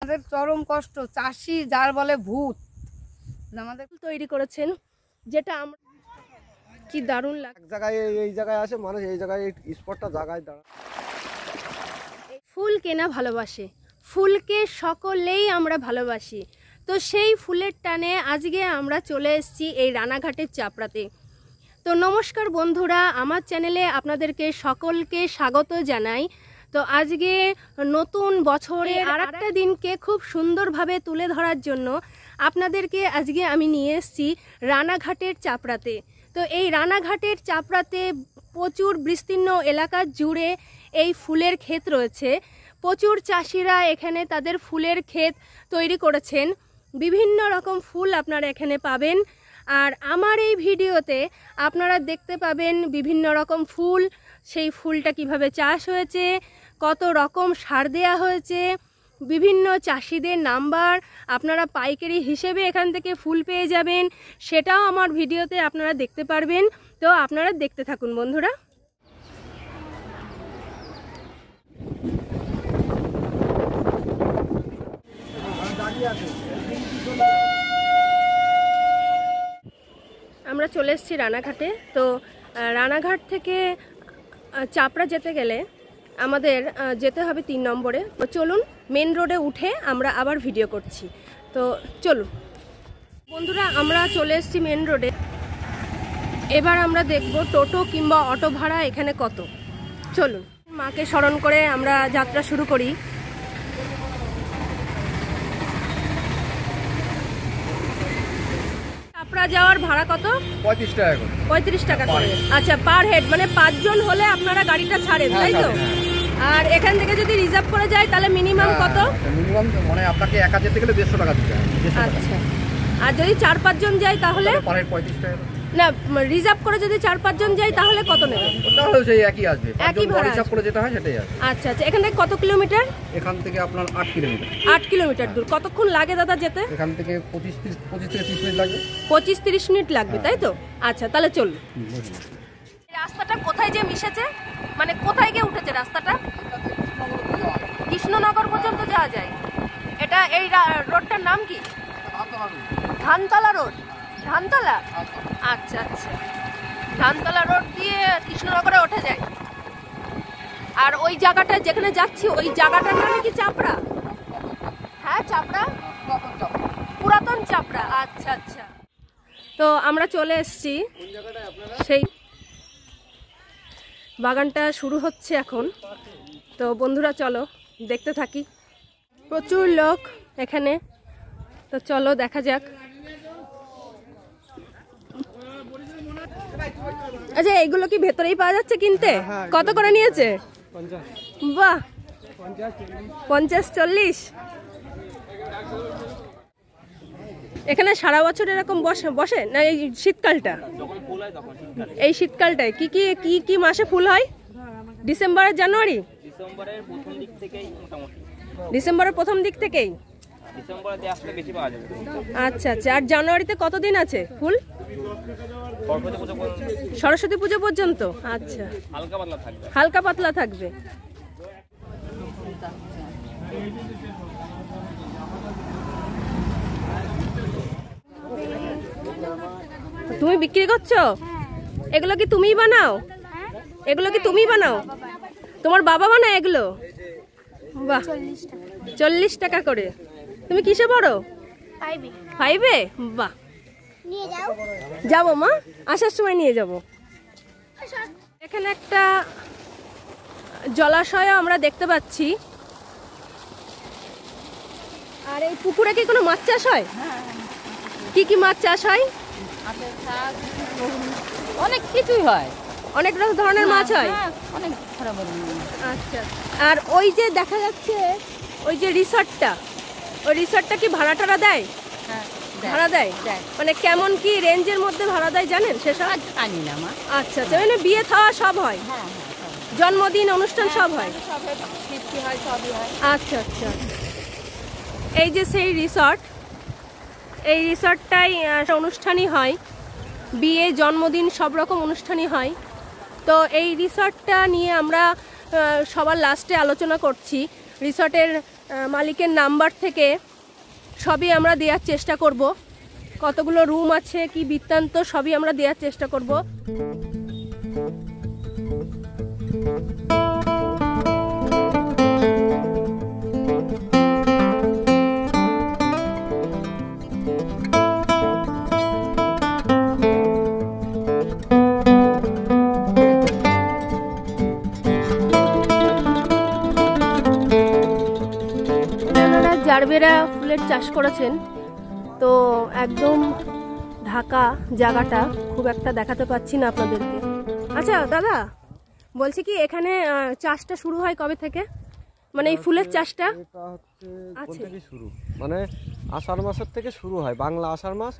আমাদের চরম কষ্ট, চাষি যার বলে ভূত আমাদের তৈরি করেছেন, যেটা আমরা কি দারুণ লাগে। এক জায়গায় এই জায়গায় আসে মানুষ, এই জায়গায় স্পটটা জায়গায় দাঁড়ায়। ফুল কেনা ভালোবাসে, ফুলকে সকলেই আমরা ভালোবাসি। তো সেই ফুলের টানে আজকে আমরা চলে এসেছি এই রানাঘাটের চাপড়াতে। তো নমস্কার বন্ধুরা, আমার চ্যানেলে আপনাদেরকে সকলকে স্বাগত জানাই। তো আজকে নতুন বছরের আরেকটা দিনকে খুব সুন্দরভাবে তুলে ধরার জন্য আপনাদেরকে আজকে আমি নিয়ে এসেছি রানাঘাটের চাপড়াতে। তো এই রানাঘাটের চাপড়াতে প্রচুর বিস্তীর্ণ এলাকা জুড়ে এই ফুলের ক্ষেত রয়েছে। প্রচুর চাষিরা এখানে তাদের ফুলের ক্ষেত তৈরি করেছেন। বিভিন্ন রকম ফুল আপনারা এখানে পাবেন। আর আমার এই ভিডিওতে আপনারা দেখতে পাবেন বিভিন্ন রকম ফুল, সেই ফুলটা কিভাবে চাষ হয়েছে, কত রকম সার দেয়া হয়েছে, বিভিন্ন চাষিদের নাম্বার আপনারা পাইকারি হিসেবে এখান থেকে ফুল পেয়ে যাবেন, সেটাও আমার ভিডিওতে আপনারা দেখতে পারবেন। তো আপনারা দেখতে থাকুন বন্ধুরা। আমরা চলে এসেছি রানাঘাটে। তো রানাঘাট থেকে চাপড়া যেতে গেলে আমাদের যেতে হবে 3 নম্বরে। তো চলুন, মেন রোডে উঠে আমরা আবার ভিডিও করছি। তো চলুন বন্ধুরা, আমরা চলে এসেছি মেন রোডে। এবার আমরা দেখব টোটো কিংবা অটো ভাড়া এখানে কত। চলুন, মাকে স্মরণ করে আমরা যাত্রা শুরু করি। চাপড়া যাওয়ার ভাড়া কত? 35 টাকা করে। 35 টাকা করে। আচ্ছা, পার হেড, মানে 5 জন হলে আপনারা গাড়িটা ছাড়েন, তাই তো? আর এখান থেকে যদি রিজার্ভ করে যায় তাহলে মিনিমাম কত? মিনিমাম মানে আপনাকে একা যেতে গেলে 150 টাকা দিতে হবে। আচ্ছা, আর যদি 4-5 জন যায় তাহলে? পার হেড 35 টাকা। না, রিজার্ভ করে যদি 4-5 জন যায় তাহলে কত নেবেন? তাহলে সেই একই আসবে, একই ভাড়া রিজার্ভ করে যেতে হয় সেটাই আসবে। আচ্ছা আচ্ছা, এখান থেকে কত কিলোমিটার? এখান থেকে আপনার 8 কিলোমিটার। 8 কিলোমিটার দূর। কতক্ষণ লাগে দাদা যেতে? এখান থেকে 25 থেকে 30 মিনিট লাগবে। 25-30 মিনিট লাগবে, তাই তো? আচ্ছা, তাহলে চলুন। রাস্তাটা কোথায় যে মিশেছে, মানে কোথায় গিয়ে উঠেছে রাস্তাটা? কৃষ্ণনগর পর্যন্ত যাওয়া যায়। এটা এই রোডটার নাম কি? ধানতলা রোড। ধানতলা? আচ্ছা আচ্ছা, ধানতলা রোড দিয়ে কৃষ্ণনগরে ওঠা যায়। আর ওই জায়গাটা যেখানে যাচ্ছি ওই জায়গাটার নাম কি চাপড়া? হ্যাঁ, চাপড়া, পুরাতন চাপড়া। আচ্ছা আচ্ছা, তো আমরা চলে এসেছি, সেই বাগানটা শুরু হচ্ছে এখন। তো বন্ধুরা চলো দেখতে থাকি। প্রচুর লোক এখানে, তো চলো দেখা যাক। আচ্ছা, এইগুলো কি ভেতরেই পাওয়া যাচ্ছে কিনতে? কত করে নিয়েছে? 50। বাহ, 50-40। এখানে সারা বছর এরকম বসে না? এই শীতকালটা, এই শীতকালটায় কি কি কি কি মাসে ফুল হয়? ডিসেম্বর আর জানুয়ারি? ডিসেম্বরের প্রথম দিক থেকেই মোটামুটি। ডিসেম্বরের প্রথম দিক থেকেই? ডিসেম্বরে আসলে বেশি পাওয়া যাবে। আচ্ছা আচ্ছা, আর জানুয়ারিতে কতদিন আছে ফুল? সরস্বতী পুজো পর্যন্ত। আচ্ছা, হালকা পাতলা থাকবে। হালকা পাতলা থাকবে। তুমি বিক্রি করছো? এগুলো কি তুমিই বানাও? এগুলো কি তুমি বানাও? তোমার বাবা বানায় এগুলো? বাহ, 40 টাকা করে। তুমি কিসে পড়ো? 5-এ? বাহ, যাবো মা, আসার সময় নিয়ে যাব। এখানে একটা জলাশয় আমরা দেখতে পাচ্ছি। আর এই পুকুরে কি কোনো মাছ চাষ হয়? কি কি মাছ চাষ হয়? অনেক কিছুই হয়, অনেক ধরনের মাছ হয়। অনেক। আচ্ছা, আর ওই যে দেখা যাচ্ছে ওই যে রিসর্টটা, ওই রিসর্টটা কি ভাড়া টাড়া দেয়? ভাড়া দেয়? মানে কেমন কি রেঞ্জের মধ্যে ভাড়া দেয় জানেন সেসব? জানি না মা। আচ্ছা আচ্ছা, মানে বিয়ে থাওয়া সব হয়, জন্মদিন অনুষ্ঠান সব হয়? আচ্ছা আচ্ছা, এই যে সেই রিসর্ট, এই রিসর্টটাই অনুষ্ঠানই হয়, বিয়ে জন্মদিন সব রকম অনুষ্ঠানই হয়। তো এই রিসর্টটা নিয়ে আমরা সবার লাস্টে আলোচনা করছি। রিসর্টের মালিকের নাম্বার থেকে সবই আমরা দেওয়ার চেষ্টা করব। কতগুলো রুম আছে কি বৃত্তান্ত সবই আমরা দেওয়ার চেষ্টা করব। জারবেরা ফুলের চাষ করেছেন, তো একদম ঢাকা জায়গাটা খুব একটা দেখাতে পাচ্ছি না আপনাদেরকে। আচ্ছা দাদা, বলছি কি এখানে চাষটা শুরু হয় কবে থেকে, মানে এই ফুলের চাষটা? এটা হচ্ছে কোন থেকে শুরু, মানে আষাঢ় মাসের থেকে শুরু হয়। বাংলা আষাঢ় মাস,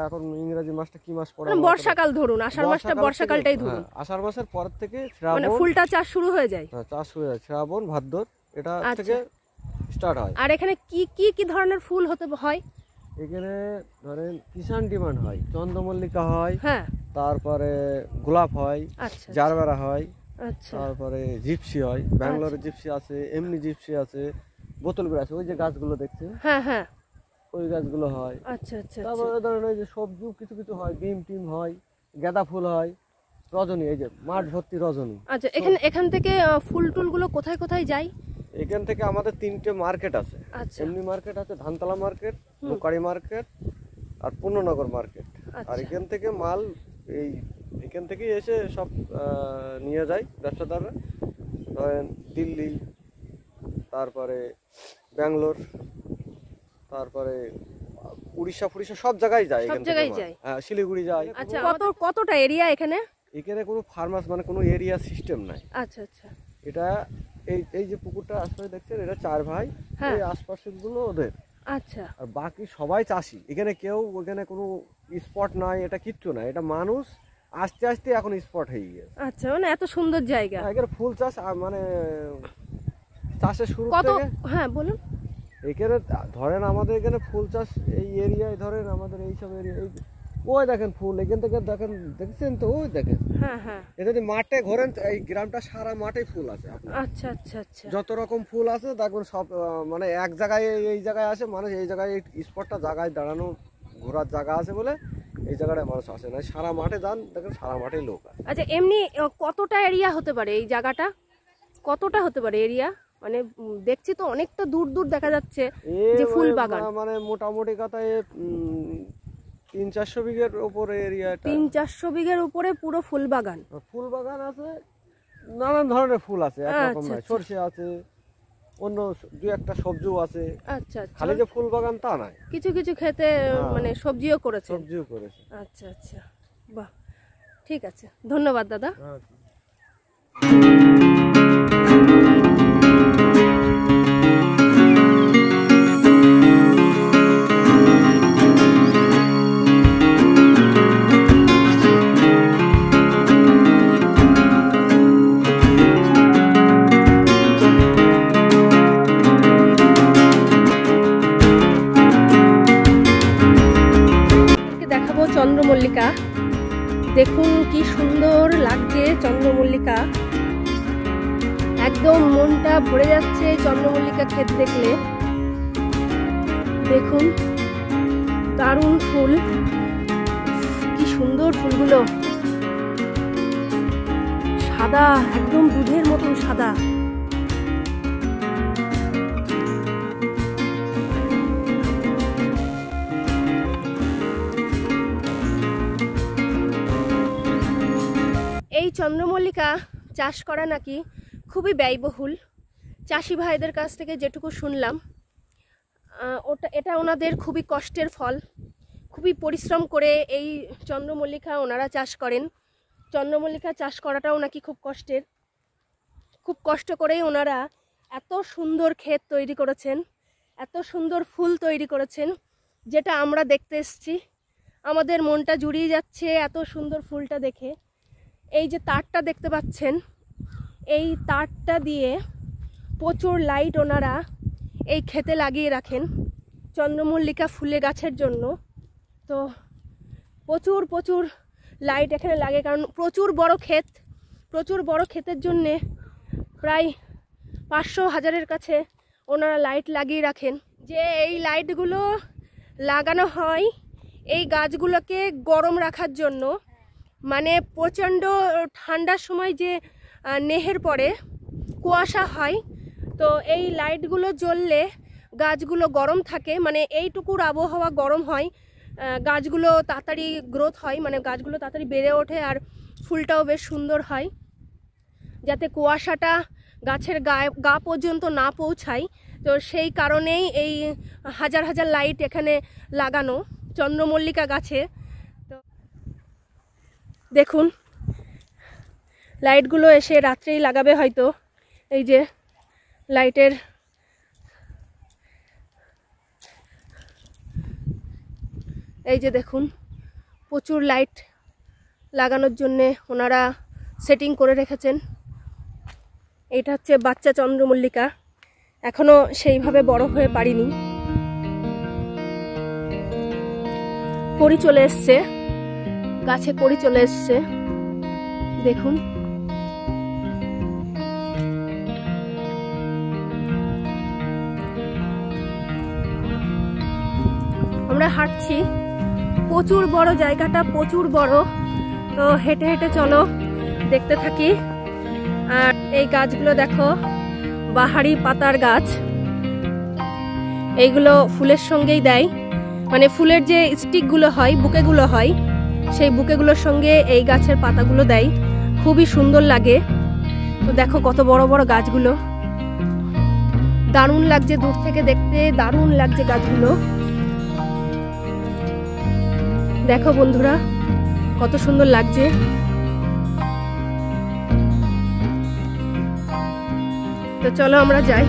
এখন ইংরেজি মাসটা কি মাস পড়ে, বর্ষাকাল ধরুন, আষাঢ় মাসটা বর্ষাকালটাই ধরুন। আষাঢ় মাসের পর থেকে মানে ফুলটা চাষ শুরু হয়ে যায়। চাষ হয়ে যায় শ্রাবণ ভাদ্র, এটা থেকে স্টার্ট হয়। আর এখানে কি কি কি ধরনের ফুল হতে হয়? এখানে ধরেন কিষান ডিমান্ড হয়, চন্দ্রমল্লিকা হয়, হ্যাঁ, তারপরে গোলাপ হয়, আচ্ছা জারবেরা হয়, আচ্ছা, তারপরে জিপসি হয়, ব্যাঙ্গালোরের জিপসি আছে, এমনি জিপসি আছে, বোতলগুলো আছে, ওই যে গাছগুলো দেখছেন, হ্যাঁ হ্যাঁ, ওই গাছগুলো হয়। আচ্ছা আচ্ছা। তারপরে ধরেন ওই যে সবজি কিছু কিছু হয়, বিম টিম হয়, গাঁদা ফুল হয়, রজনী, এই যে মাঠ ভর্তি রজনী। আচ্ছা, এখান থেকে ফুল টুলগুলো কোথায় কোথায় যায়? এখান থেকে আমাদের 3টে মার্কেট আছে। আচ্ছা, এমনি মার্কেট আছে, ধানতলা মার্কেট, বোকারি মার্কেট আর পূর্ণনগর মার্কেট। আর এখান থেকে মাল এখান থেকে এসে সব নিয়ে যায় ব্যবসাদাররা, ধরেন দিল্লি, তারপরে ব্যাঙ্গালোর, তারপরে উড়িষ্যা ফুড়িষ্যা সব জায়গায় যায়। সব জায়গায় যায়, হ্যাঁ, শিলিগুড়ি যায়। আচ্ছা, কতটা এরিয়া এখানে? এখানে কোনো ফার্মাস মানে কোনো এরিয়া সিস্টেম নাই। আচ্ছা আচ্ছা। এটা এই যে পুকুরটা আশপাশে দেখছেন, এটা 4 ভাই, এই আশপাশের গুলো ওদের। আচ্ছা। আর বাকি সবাই চাষি। এখানে কেউ ওখানে কোনো স্পট নাই, এটা কিচ্ছু নাই, এটা মানুষ আস্তে আস্তে এখন স্পট হয়ে গেছে। আচ্ছা, মানে এত সুন্দর জায়গা। এখানে ফুল চাষ মানে চাষের শুরু থেকে, হ্যাঁ বলুন। এখানে ধরেন আমাদের এখানে ফুল চাষ এই এরিয়ায়, ধরেন আমাদের এইসব এরিয়া, ওই দেখেন ফুল এখান থেকে দেখছেন তো, ওই দেখেন, হ্যাঁ হ্যাঁ, এটা যদি মাঠে ঘোরেন এই গ্রামটা সারা মাঠেই ফুল আছে। আচ্ছা আচ্ছা আচ্ছা, যত রকম ফুল আছে দেখবেন সব, মানে এক জায়গায় এই জায়গায় আসে মানুষ, এই জায়গায় স্পটটা জায়গায় দাঁড়ানো ঘোরার জায়গা আছে বলে এই জায়গাটায় মানুষ আসে না, সারা মাঠে যান দেখেন সারা মাঠেই লোক আছে। আচ্ছা, এমনি কতটা এরিয়া হতে পারে এই জায়গাটা, কতটা হতে পারে এরিয়া? মানে দেখছি তো অনেকটা দূর দূর দেখা যাচ্ছে যে ফুল বাগান, মানে মোটামুটি কথায় 300-400 বিঘের উপরে এরিয়া। 300-400 বিঘের উপরে পুরো ফুল বাগান। ফুল বাগান আছে, নানান ধরনের ফুল আছে, একরকম নয়, সরষে আছে, অন্য 2-1টা সবজিও আছে। আচ্ছা আচ্ছা, খালি যে ফুল বাগান তা নয়, কিছু কিছু খেতে মানে সবজিও করেছে। আচ্ছা আচ্ছা, বাহ, ঠিক আছে, ধন্যবাদ দাদা। দেখাবো চন্দ্রমল্লিকা, দেখুন কি সুন্দর লাগছে চন্দ্রমল্লিকা, একদম মনটা ভরে যাচ্ছে চন্দ্রমল্লিকা ক্ষেত দেখলে। দেখুন দারুণ ফুল, কি সুন্দর ফুলগুলো, সাদা, একদম দুধের মতন সাদা। এই চন্দ্রমল্লিকা চাষ করা নাকি খুবই ব্যয়বহুল। চাষি ভাইদের কাছ থেকে যেটুকু শুনলাম, এটা ওনাদের খুবই কষ্টের ফল, খুবই পরিশ্রম করে এই চন্দ্রমল্লিকা ওনারা চাষ করেন। চন্দ্রমল্লিকা চাষ করাটাও নাকি খুব কষ্টের, খুব কষ্ট করেই ওনারা এত সুন্দর ক্ষেত তৈরি করেছেন, এত সুন্দর ফুল তৈরি করেছেন, যেটা আমরা দেখতে এসেছি। আমাদের মনটা জুড়িয়ে যাচ্ছে এত সুন্দর ফুলটা দেখে। এই যে তারটা দেখতে পাচ্ছেন, এই তারটা দিয়ে প্রচুর লাইট ওনারা এই ক্ষেতে লাগিয়ে রাখেন চন্দ্রমল্লিকা ফুলে গাছের জন্য। তো প্রচুর প্রচুর লাইট এখানে লাগে, কারণ প্রচুর বড় ক্ষেত, প্রচুর বড় ক্ষেতের জন্যে প্রায় 500-1000-এর কাছে ওনারা লাইট লাগিয়ে রাখেন। যে এই লাইটগুলো লাগানো হয় এই গাছগুলোকে গরম রাখার জন্য, মানে প্রচণ্ড ঠান্ডার সময় যে নেহের পরে কুয়াশা হয়, তো এই লাইটগুলো জ্বললে গাছগুলো গরম থাকে, মানে এইটুকুর আবহাওয়া গরম হয়, গাছগুলো তাড়াতাড়ি গ্রোথ হয়, মানে গাছগুলো তাড়াতাড়ি বেড়ে ওঠে আর ফুলটাও বেশ সুন্দর হয়, যাতে কুয়াশাটা গাছের গা পর্যন্ত না পৌঁছায়। তো সেই কারণেই এই হাজার হাজার লাইট এখানে লাগানো চন্দ্রমল্লিকা গাছে। তো দেখুন লাইটগুলো এসে রাত্রেই লাগাবে হয়তো। এই যে লাইটের এই যে দেখুন প্রচুর লাইট লাগানোর জন্যে ওনারা সেটিং করে রেখেছেন। এটা হচ্ছে বাচ্চা চন্দ্রমল্লিকা, এখনো সেইভাবে বড় হয়ে পারিনি। কড়ি চলে এসছে, গাছে কড়ি চলে এসছে, দেখুন। আমরা হাঁটছি, প্রচুর বড় জায়গাটা, প্রচুর বড়। তো হেঁটে হেঁটে চলো দেখতে থাকি। আর এই গাছগুলো দেখো বাহারি পাতার গাছ, এইগুলো ফুলের সঙ্গেই দেয়, মানে ফুলের যে স্টিকগুলো হয়, বুকেগুলো হয়, সেই বুকেগুলোর সঙ্গে এই গাছের পাতাগুলো দেয়, খুবই সুন্দর লাগে। তো দেখো কত বড় বড় গাছগুলো, দারুণ লাগছে দূর থেকে দেখতে, দারুণ লাগছে গাছগুলো। দেখো বন্ধুরা কত সুন্দর লাগছে। তো চলো আমরা যাই।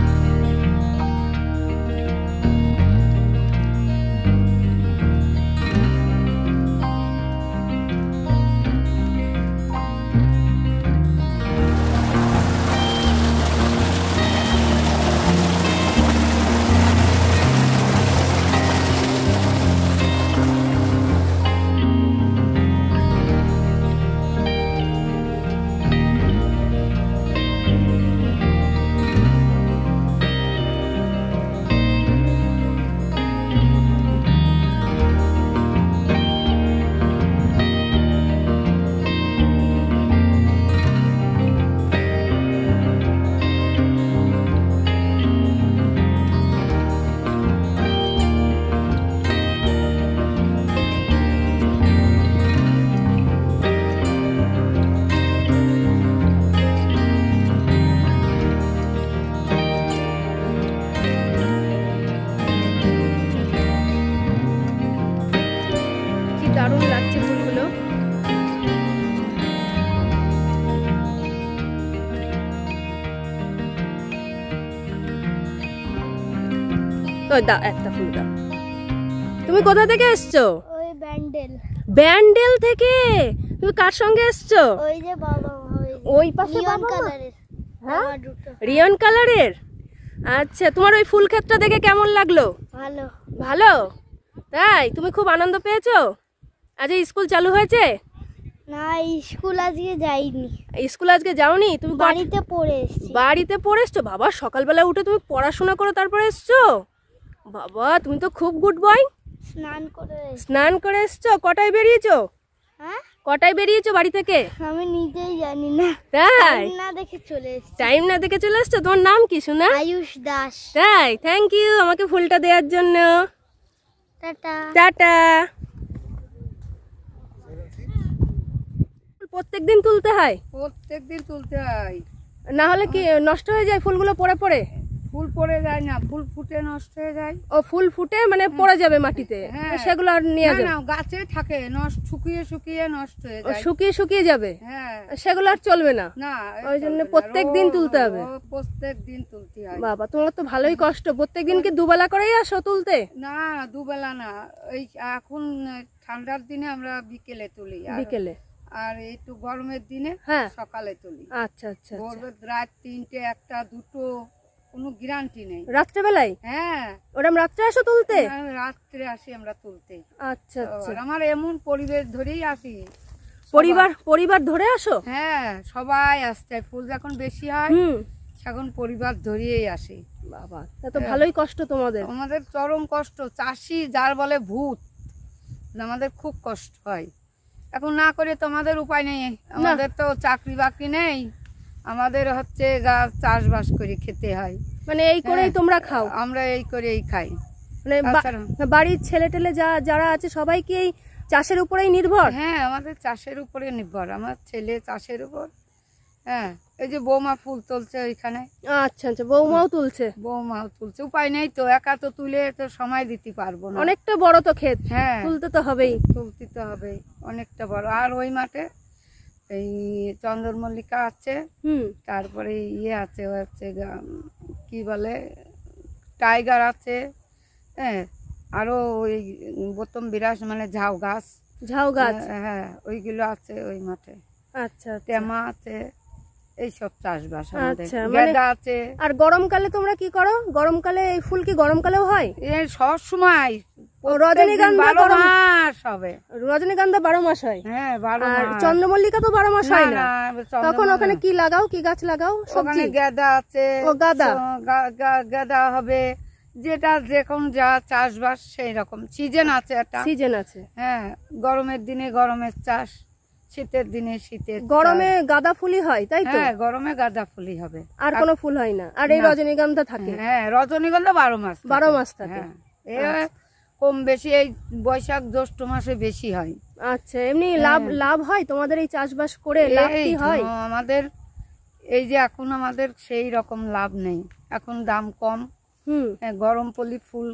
দারুণ লাগছে ফুলগুলো। দাও একটা ফুল দাও। তুমি কোথা থেকে এসছো? ওই ব্যান্ডেল। ব্যান্ডেল থেকে? তুমি কার সঙ্গে এসছো? ওই যে বাবা, ওই পাশে রিয়ন বাবা। কালারের। হ্যাঁ রিয়ন কালারের। আচ্ছা তোমার ওই ফুল ক্ষেতটা দেখে কেমন লাগলো? ভালো। ভালো? তাই? তুমি খুব আনন্দ পেয়েছো? আজ স্কুল চালু হয়েছে? না স্কুল আজকে যাইনি। স্কুল আজকে যাওনি? তুমি বাড়িতে পড়ে এসেছি। বাড়িতে পড়ে এসছো? বাবা সকালবেলা উঠে তুমি পড়াশোনা করো তারপরে এসছো? বাবা তুমি তো খুব গুড বয়। স্নান করে এসছো? কটায় বেরিয়েছো? হ্যাঁ কটায় বেরিয়েছো বাড়ি থেকে? আমি নিজেই জানি না। তাই? টাইম না দেখে চলে এসেছি। টাইম না দেখে চলে এসছো? তোমার নাম কি সোনা? আয়ুষ দাস। তাই? থ্যাংক ইউ আমাকে ফুলটা দেওয়ার জন্য। টাটা। টাটা। প্রত্যেকদিন তুলতে হয়? প্রত্যেকদিন তুলতে হয়, না হলে কি নষ্ট হয়ে যায় ফুলগুলো পড়ে পড়ে? ফুল পড়ে যায় না, ফুল ফুটে নষ্ট হয়ে যায়। ও ফুল ফুটে মানে পড়ে যাবে মাটিতে, হ্যাঁ। সেগুলো আর নিয়ে না যাবে না, গাছে থাকে, নষ্ট শুকিয়ে শুকিয়ে নষ্ট হয়ে যায়। শুকিয়ে শুকিয়ে যাবে, হ্যাঁ সেগুলো আর চলবে না। না, ওই জন্য প্রত্যেকদিন তুলতে হবে। প্রত্যেকদিন তুলতে হয়। বাবা তোমার তো ভালোই কষ্ট। প্রত্যেকদিন কি দুবেলা করেই আসো তুলতে? না দুবেলা না, এই এখন ঠান্ডার দিনে আমরা বিকেলে তুলি, বিকেলে। আর একটু গরমের দিনে হ্যাঁ সকালে তুলি। আচ্ছা আচ্ছা। ভোরবেলা রাত 3টে 1টা 2টো কোনো গ্যারান্টি নেই। রাত্রেবেলায়? হ্যাঁ ওরম রাত্রে আসো তুলতে? রাত্রে আসি আমরা তুলতে। আচ্ছা আচ্ছা। আর আমার এমন পরিবেশ ধরেই আসি, পরিবার ধরে আসো? হ্যাঁ সবাই আসছে, ফুল যখন বেশি হয় তখন পরিবার ধরিয়েই আসি। বাবা, তা তো ভালোই কষ্ট তোমাদের। আমাদের চরম কষ্ট, চাষি যার বলে ভূত, আমাদের খুব কষ্ট হয়। এখন না করে তো আমাদের উপায় নেই, আমাদের তো চাকরি বাকরি নেই, আমাদের হচ্ছে চাষবাস করে খেতে হয়। মানে এই করেই তোমরা খাও? আমরা এই করেই খাই। মানে বাড়ির ছেলে টেলে যারা আছে সবাই কি এই চাষের উপরেই নির্ভর? হ্যাঁ, আমাদের চাষের উপরে নির্ভর, আমার ছেলে চাষের উপর। হ্যাঁ, এই যে বৌমা ফুল তুলছে ওইখানে। আচ্ছা আচ্ছা, বৌমাও তুলছে? বৌমাও তুলছে, উপায় নেই তো, একা তো তুলে তো সময় দিতে পারবো না, অনেকটা বড় তো ক্ষেত। হ্যাঁ, তুলতে তো হবেই। তুলতে তো হবেই, অনেকটা বড়। আর ওই মাঠে এই চন্দ্রমল্লিকা আছে, তারপরে ইয়ে আছে, হচ্ছে কি বলে টাইগার আছে, হ্যাঁ, আরো ওই বোতম বিরাস মানে ঝাউ গাছ। হ্যাঁ, ওইগুলো আছে ওই মাঠে। আচ্ছা, টেমা আছে, এইসব চাষবাস আমাদের। আচ্ছা, গেঁদা আছে। আর গরমকালে তোমরা কি করো? গরমকালে এই ফুল কি গরমকালেও হয়? সব সময় রজনীগন্ধা 12 মাস হবে। রজনীগন্ধা 12 মাস হয়? হ্যাঁ, 12 আর মাস। চন্দ্রমল্লিকা তো 12 মাস হয় না। তখন ওখানে কি লাগাও, কি গাছ লাগাও? ওখানে গেঁদা আছে। ও গাঁদা? গেঁদা হবে, যেটা যখন যা চাষবাস সেই রকম সিজন আছে, একটা সিজন আছে। হ্যাঁ, গরমের দিনে গরমের চাষ, শীতের দিনে শীতের। গরমে গাঁদা ফুলই হয়, তাই তো? হ্যাঁ, গরমে গাঁদা ফুলই হবে, আর কোনো ফুল হয় না। আর এই রজনীগন্ধা থাকে? হ্যাঁ, রজনীগন্ধা 12 মাস। 12 মাস থাকে। হ্যাঁ, কম বেশি এই বৈশাখ জ্যৈষ্ঠ মাসে বেশি হয়। আচ্ছা, এমনি লাভ হয় তোমাদের এই চাষবাস করে? লাভ কি হয় আমাদের? এই যে এখন আমাদের সেই রকম লাভ নেই, এখন দাম কম। গরম পলি ফুল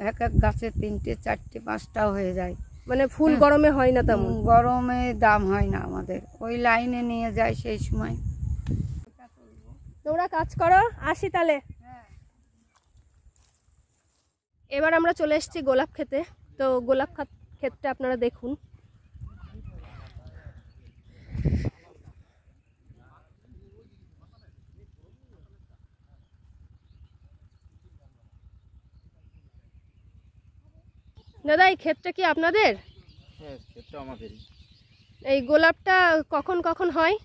এক এক গাছে 3টে 4টে 5টাও হয়ে যায়, মানে ফুল গরমে হয় না তেমন? গরমে দাম হয় না আমাদের, ওই লাইনে নিয়ে যায় সেই সময়। তোমরা কাজ করো, আসি তাহলে। এবার আমরা চলে এসেছি গোলাপ ক্ষেতে। তো গোলাপ ক্ষেতটা আপনারা দেখুন। দাদা, এই ক্ষেতটা কি আপনাদের? হ্যাঁ, ক্ষেতটা আমাদেরই। এই গোলাপটা কখন কখন হয়?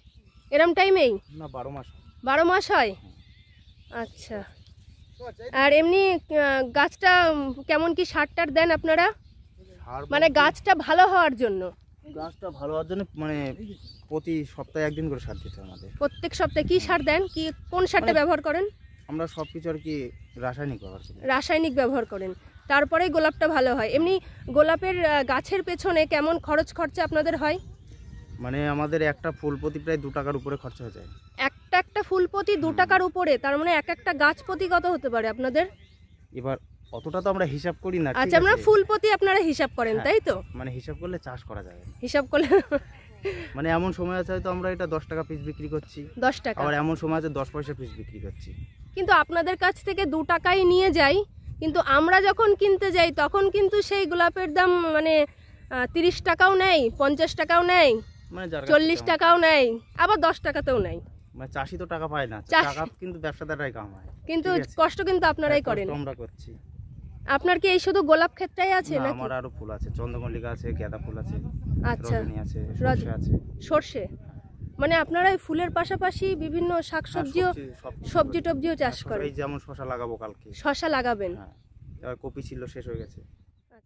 এরম টাইমেই? না, 12 মাস। 12 মাস হয়? আচ্ছা। আর এমনি গাছটা কেমন কি সার টার দেন আপনারা? মানে গাছটা ভালো হওয়ার জন্য? গাছটা ভালো হওয়ার জন্য মানে প্রতি সপ্তাহে একদিন করে সার দিতে হয় আমাদের। প্রত্যেক সপ্তাহে কি সার দেন? কি কোন সারটা ব্যবহার করেন? আমরা সবকিছু আর কি রাসায়নিক ব্যবহার করি। রাসায়নিক ব্যবহার করেন, তারপরেই গোলাপটা ভালো হয়। এমনি গোলাপের গাছের পেছনে কেমন খরচ খরচা আপনাদের হয়? মানে আমাদের একটা ফুল প্রতি প্রায় 2 টাকার উপরে খরচা হয়ে যায়। একটা ফুল প্রতি 2 টাকার উপরে? তার মানে একটা গাছ প্রতি কত হতে পারে আপনাদের? এবার অতটা তো আমরা হিসাব করি না। আচ্ছা, আমরা ফুল প্রতি আপনারা হিসাব করেন, তাই তো? মানে হিসাব করলে চাষ করা যাবে না। হিসাব করলে মানে এমন সময় আছে হয়তো আমরা এটা 10 টাকা পিস বিক্রি করছি, 10 টাকা। আবার এমন সময় আছে 10 পয়সা পিস বিক্রি করছি। কিন্তু আপনাদের কাছ থেকে 2 টাকাই নিয়ে যাই, কিন্তু আমরা যখন কিনতে যাই তখন কিন্তু সেই গোলাপের দাম মানে 30 টাকাও নেই, 50 টাকাও নেই, মানে 40 টাকাও নেই, আবার 10 টাকাতেও নেই। মানে চাষি তো টাকা পায় না, টাকা কিন্তু ব্যবসাদাররাই কামায়। কিন্তু কষ্ট কিন্তু আপনারাই করেন। আমরা করছি। আপনার কি এই শুধু গোলাপ ক্ষেতটাই আছে নাকি? আমার আরো ফুল আছে, চন্দ্রমল্লিকা আছে, গেঁদা ফুল আছে, আচ্ছা, রজনী আছে, সরষে আছে। সরষে মানে আপনারা এই ফুলের পাশাপাশি বিভিন্ন শাকসবজিও, সবজি টবজিও চাষ করেন? এই যেমন শসা লাগাবো কালকে। শসা লাগাবেন? হ্যাঁ, আর কপি ছিল, শেষ হয়ে গেছে।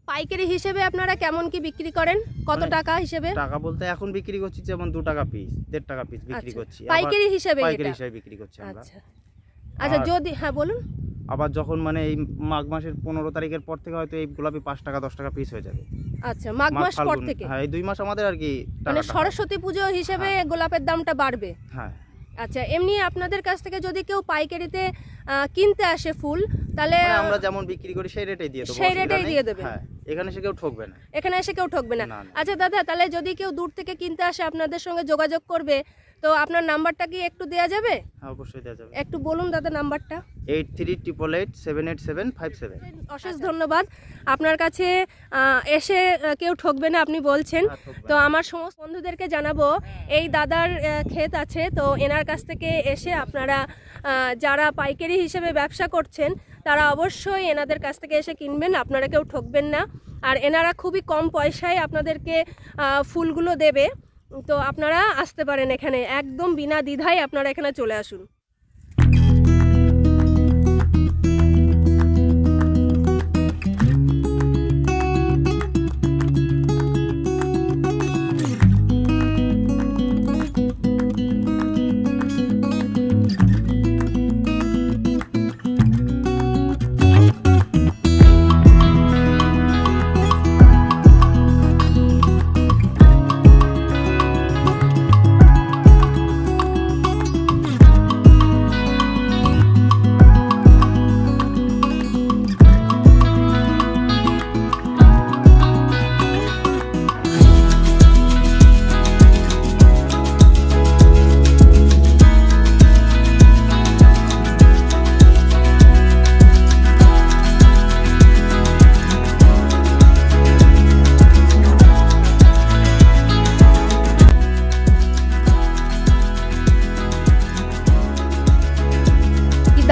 পাইকারি হিসেবে আপনারা কেমন কি বিক্রি করেন? কত টাকা হিসেবে? টাকা বলতে এখন বিক্রি করছি যেমন 2 টাকা পিস, 1.5 টাকা পিস বিক্রি করছি। পাইকারি হিসেবে? পাইকারি হিসেবে বিক্রি করছি আমরা। আচ্ছা আচ্ছা, যদি হ্যাঁ বলুন। আবার যখন মানে এই মাঘ মাসের 15 তারিখের পর থেকে হয়তো এই গোলাপি 5 টাকা 10 টাকা পিস হয়ে যাবে। আচ্ছা, মাঘ মাস পর থেকে? হ্যাঁ, এই 2 মাস আমাদের আর কি মানে সরস্বতী পুজো হিসেবে গোলাপের দামটা বাড়বে? হ্যাঁ। আচ্ছা, এমনি আপনাদের কাছ থেকে যদি কেউ পাইকারিতে কিনতে আসে ফুল, তাহলে আমরা যেমন বিক্রি করি সেই রেটেই দিয়ে দেব। সেই রেটেই দিয়ে দেবেন? হ্যাঁ, এখানে এসে কেউ ঠকবে না। এখানে এসে কেউ ঠকবে না? আচ্ছা দাদা, তাহলে যদি কেউ দূর থেকে কিনতে আসে আপনাদের সঙ্গে যোগাযোগ করবে, তো আপনার নাম্বারটা কি একটু দেওয়া যাবে? হ্যাঁ, অবশ্যই দেওয়া যাবে। একটু বলুন দাদা নাম্বারটা। 8388878757। অশেষ ধন্যবাদ। আপনার কাছে এসে কেউ ঠকবে না আপনি বলছেন। তো আমার সমস্ত বন্ধুদেরকে জানাবো, এই দাদার ক্ষেত আছে, তো এনার কাছ থেকে এসে আপনারা যারা পাইকারি হিসেবে ব্যবসা করছেন তারা অবশ্যই এনাদের কাছ থেকে এসে কিনবেন, আপনারা কেউ ঠকবেন না। আর এনারা খুবই কম পয়সায় আপনাদেরকে ফুলগুলো দেবে, তো আপনারা আসতে পারেন এখানে, একদম বিনা দ্বিধায় আপনারা এখানে চলে আসুন।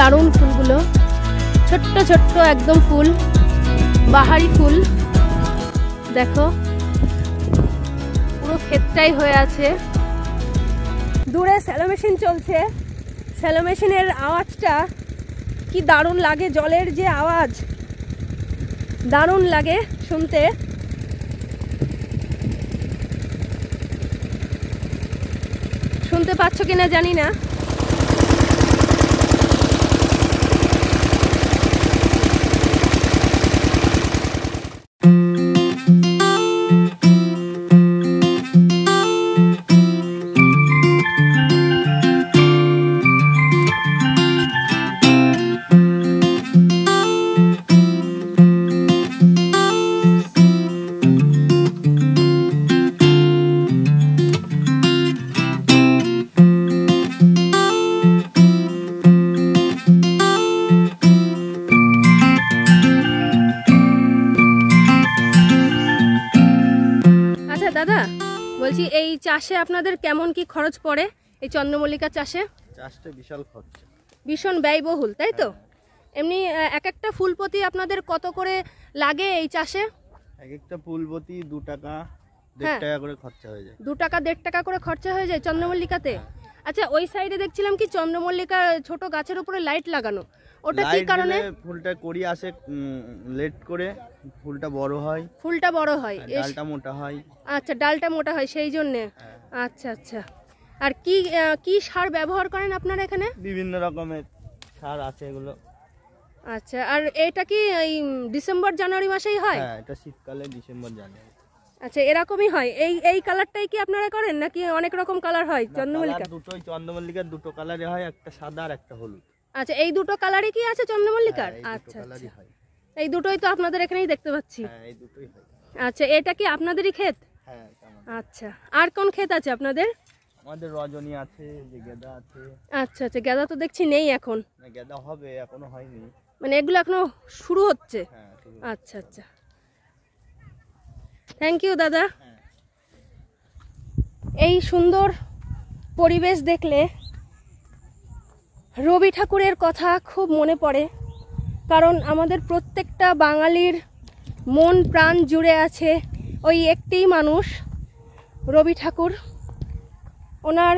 দারুণ ফুলগুলো, ছোট্ট ছোট্ট একদম ফুল, বাহারি ফুল। দেখো পুরো ক্ষেতটাই হয়ে আছে। দূরে স্যালো মেশিন চলছে, স্যালো মেশিনের আওয়াজটা কি দারুণ লাগে, জলের যে আওয়াজ দারুণ লাগে শুনতে। শুনতে পাচ্ছ কিনা জানি না। দাদা বলছি, এই চাষে আপনাদের কেমন কি খরচ পড়ে? এই চন্দ্রমল্লিকা চাষে? চাষটা বিশাল খরচা, ভীষণ ব্যয়বহুল, তাই তো? এমনি এক একটা ফুল প্রতি আপনাদের কত করে লাগে এই চাষে? এক একটা ফুল প্রতি 2 টাকা 1.5 টাকা করে খরচা হয়ে যায়। 2 টাকা 1.5 টাকা করে খরচা হয়ে যায় চন্দ্রমল্লিকাতে? আচ্ছা, ওই সাইডে দেখছিলাম কি চন্দ্রমল্লিকা ছোট গাছের উপরে লাইট লাগানো, ওটা কি কারণে? ফুলটা কড়ি আসে লেট করে, ফুলটা বড় হয়, ফুলটা বড় হয়, ডালটা মোটা হয়। আচ্ছা, ডালটা মোটা হয় সেই জন্য। আচ্ছা আচ্ছা। আর কি কি সার ব্যবহার করেন আপনারা এখানে? বিভিন্ন রকমের সার আছে এগুলো। আচ্ছা, আর এটা কি এই ডিসেম্বর জানুয়ারি মাসেই হয়? হ্যাঁ, এটা শীতকালে ডিসেম্বর জানুয়ারি। আচ্ছা, এরকমই হয়। এই কালারটাই কি আপনারা করেন নাকি অনেক রকম কালার হয় চন্দ্রমল্লিকা? দুটোই চন্দ্রমল্লিকার 2টো কালারে হয়, একটা সাদা আর একটা হলুদ। আচ্ছা, এই দুটো কালারই কি আছে চন্দ্রমল্লিকার? আচ্ছা আচ্ছা, এই দুটোই তো আপনাদের এখানেই দেখতে পাচ্ছি। হ্যাঁ, এই দুটোই হয়। আচ্ছা, এটা কি আপনাদেরই ক্ষেত? হ্যাঁ। আচ্ছা, আর কোন ক্ষেত আছে আপনাদের? আমাদের রজনী আছে, যে গেঁদা আছে। আচ্ছা আচ্ছা, গেঁদা তো দেখছি নেই এখন। না, গেঁদা হবে, এখনো হয়নি, মানে এগুলো এখনো শুরু হচ্ছে? হ্যাঁ। আচ্ছা আচ্ছা, থ্যাংক ইউ দাদা। এই সুন্দর পরিবেশ দেখলে রবি ঠাকুরের কথা খুব মনে পড়ে, কারণ আমাদের প্রত্যেকটা বাঙালির মন প্রাণ জুড়ে আছে ওই একটিই মানুষ, রবি ঠাকুর। ওনার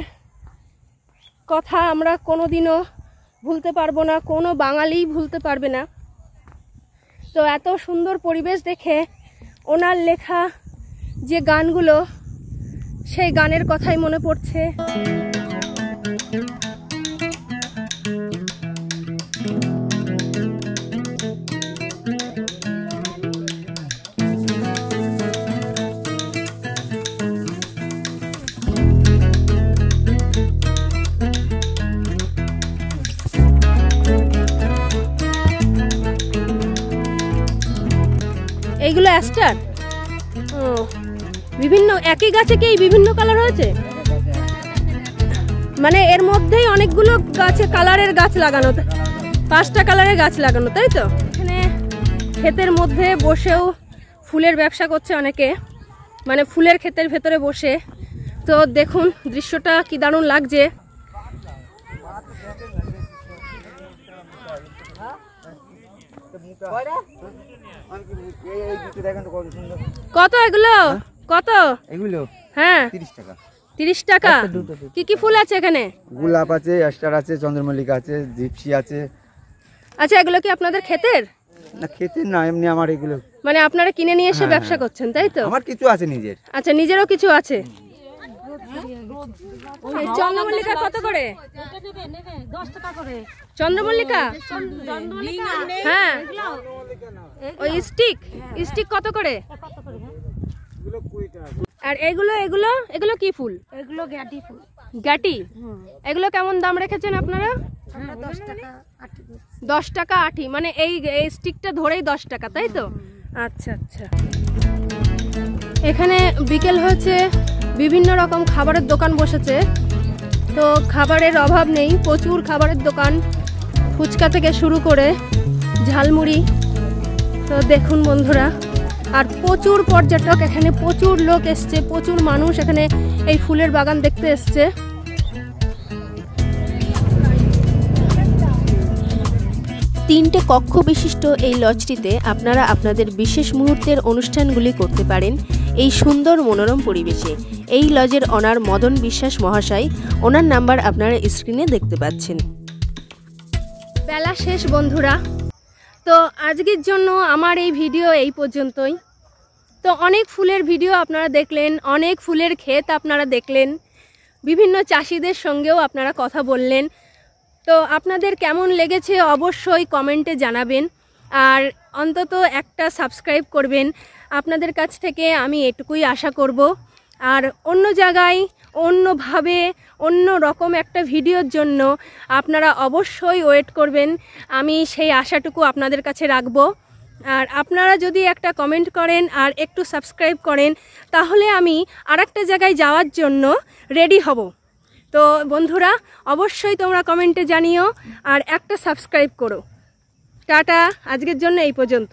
কথা আমরা কোনোদিনও ভুলতে পারবো না, কোনো বাঙালিই ভুলতে পারবে না। তো এত সুন্দর পরিবেশ দেখে ওনার লেখা যে গানগুলো, সেই গানের কথাই মনে পড়ছে। এইগুলো অ্যাস্টার? ও, বিভিন্ন একই গাছে কি বিভিন্ন কালার হয়েছে? মানে এর মধ্যেই অনেকগুলো গাছে কালারের গাছ লাগানো, 5টা কালারের গাছ লাগানো, তাই তো? এখানে ক্ষেতের মধ্যে বসেও ফুলের ব্যবসা করছে অনেকে, মানে ফুলের ক্ষেতের ভেতরে বসে। তো দেখুন দৃশ্যটা কি দারুণ লাগছে। কত এগুলো? কত এগুলো? হ্যাঁ, 30 টাকা। 30 টাকা। কি কি ফুল আছে এখানে? গোলাপ আছে, অ্যাস্টার আছে, চন্দ্রমল্লিকা আছে, জিপসি আছে। আচ্ছা, এগুলো কি আপনাদের ক্ষেতের? না, ক্ষেতের না, এমনি আমার এগুলো। মানে আপনারা কিনে নিয়ে এসে ব্যবসা করছেন, তাই তো? আমার কিছু আছে নিজের। আচ্ছা, নিজেরও কিছু আছে। এই চন্দ্রমল্লিকা কত করে? 10 টাকা করে। চন্দ্রমল্লিকা? হ্যাঁ, ওই স্টিক কত করে? আর এগুলো এগুলো এগুলো কি ফুল? এগুলো গ্যাটি ফুল। গ্যাটি? এগুলো কেমন দাম রেখেছেন আপনারা? 10 টাকা আটি। 10 টাকা আটি, মানে এই স্টিকটা ধরেই 10 টাকা, তাই তো? আচ্ছা আচ্ছা। এখানে বিকেল হয়েছে, বিভিন্ন রকম খাবারের দোকান বসেছে। তো খাবারের অভাব নেই, প্রচুর খাবারের দোকান, ফুচকা থেকে শুরু করে ঝালমুড়ি। তো দেখুন বন্ধুরা, আর প্রচুর পর্যটক, এখানে প্রচুর লোক এসছে, প্রচুর মানুষ এখানে এই ফুলের বাগান দেখতে এসছে। 3টে কক্ষ বিশিষ্ট এই লজটিতে আপনারা আপনাদের বিশেষ মুহূর্তের অনুষ্ঠানগুলি করতে পারেন এই সুন্দর মনোরম পরিবেশে। এই লজের অনার মদন বিশ্বাস মহাশয়, ওনার নাম্বার আপনারা স্ক্রিনে দেখতে পাচ্ছেন। বেলা শেষ বন্ধুরা, তো আজকের জন্য আমার এই ভিডিও এই পর্যন্তই। তো অনেক ফুলের ভিডিও আপনারা দেখলেন, অনেক ফুলের ক্ষেত আপনারা দেখলেন, বিভিন্ন চাষিদের সঙ্গেও আপনারা কথা বললেন। তো আপনাদের কেমন লেগেছে অবশ্যই কমেন্টে জানাবেন, আর অন্তত একটা সাবস্ক্রাইব করবেন। আপনাদের কাছ থেকে আমি এটুকুই আশা করব। আর অন্য জায়গায় অন্যভাবে অন্য রকম একটা ভিডিওর জন্য আপনারা অবশ্যই ওয়েট করবেন, আমি সেই আশাটুকু আপনাদের কাছে রাখব। আর আপনারা যদি একটা কমেন্ট করেন আর একটু সাবস্ক্রাইব করেন, তাহলে আমি আরেকটা জায়গায় যাওয়ার জন্য রেডি হব। তো বন্ধুরা, অবশ্যই তোমরা কমেন্টে জানিও আর একটা সাবস্ক্রাইব করো। টাটা, আজকের জন্য এই পর্যন্ত।